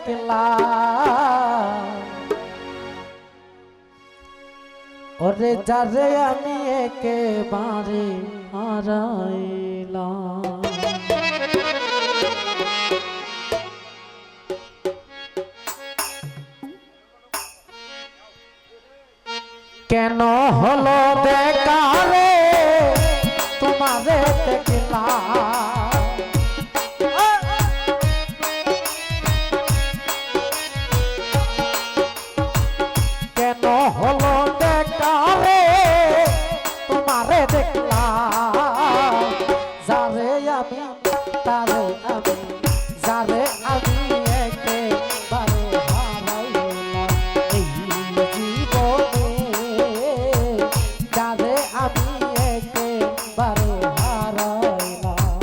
দেখলাম ওরে যারে আমি একেবারে হারাইলাম। কেন হলো দেখা রে তোমারে দেখলাম কেন হলো দেখা রে তোমারে দেখলাম যারে আমি তারে আমি যারে আমি একেবারে হারাইলাম এই জীবনে যারে আমি একেবারে হারাইলাম।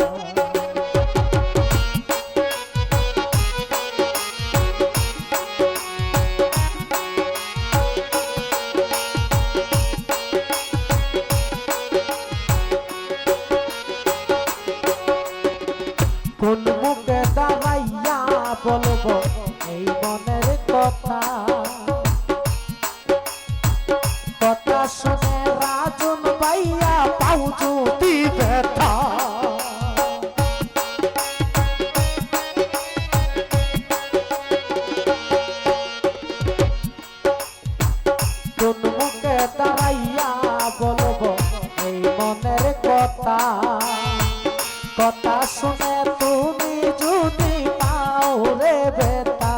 কোন মুখে দাঁড়াইয়া বলবো এই মনের কথা কথা শুনে রাজন পাইয়া পাউ যদি ব্যথা কোন মুখে দাঁড়াইয়া বলবো এই মনের কথা কথা শুনে তুমি যদি পাও রে বেতা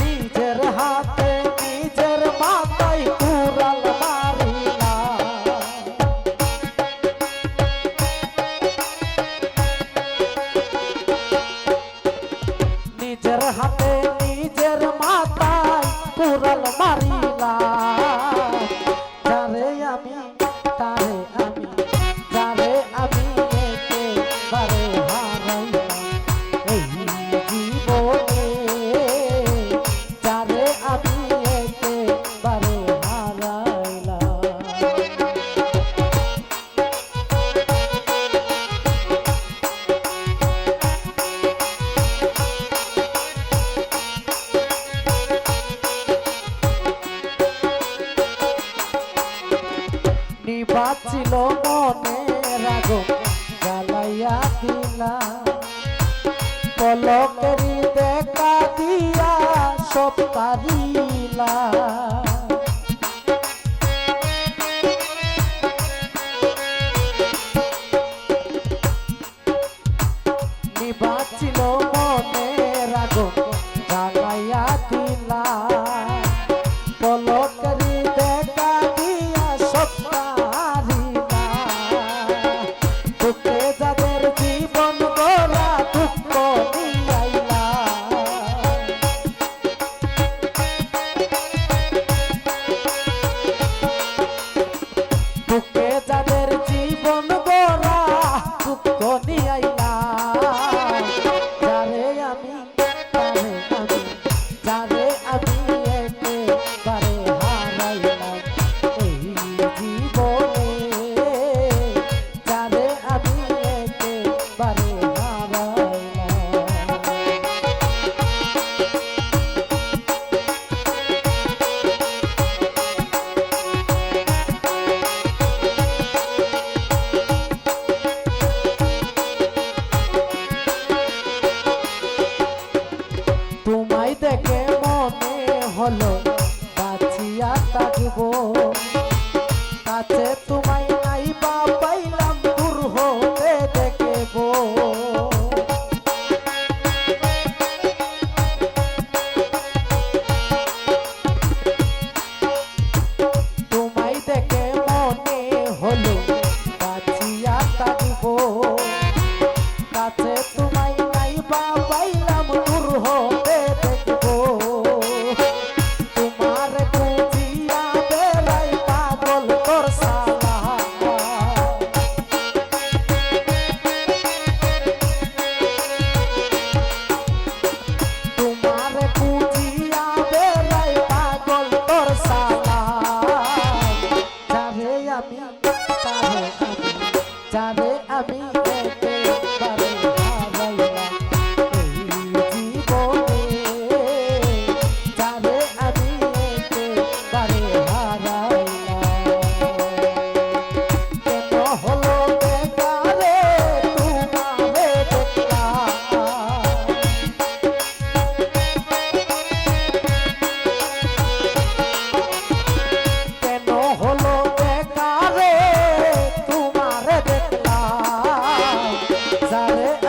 নিজের হাতে নিজের মাথায় কুড়াল মারিলা নিজের হাতে নিজের মাথায় কুড়াল মারিলা যারে আমি তারে আমি যারে আমি একেবারে হারাইলাম এই জীবনে যারে আমি একেবারে হারাইলাম। নিবাছিল মনের আগুন জ্বালাইয়া দিলা পলকেরই দেখা দিয়া সব পারিলা নিবাছিল মনের আগুন জ্বালাইয়া দিলা পলকেরই দেখা দিয়া সব পারিলা দুঃখে যাদের জীবন গড়া দুঃখ নিয়াইলা দুঃখে যাদের জীবন গড়া দুঃখ নিয়াইলা যারে আমি তারে আমি যারে আমি একেবারে হারাইলাম এই জীবনে যারে আমি একেবারে হারাইলাম। তোমায় দেখে মনে হলো বাঁচিয়া থাকবো কাছে তোমায় নাই বা পাইলাম দূর হতে দেখবো তোমায় দেখে মনে হলো বাঁচিয়া থাকবো কাছে তোমায় নাই বা পাইলাম দূর হতে দেখবো তোমার বুঝিয়া বেড়াই পাগল তোর সালা যারে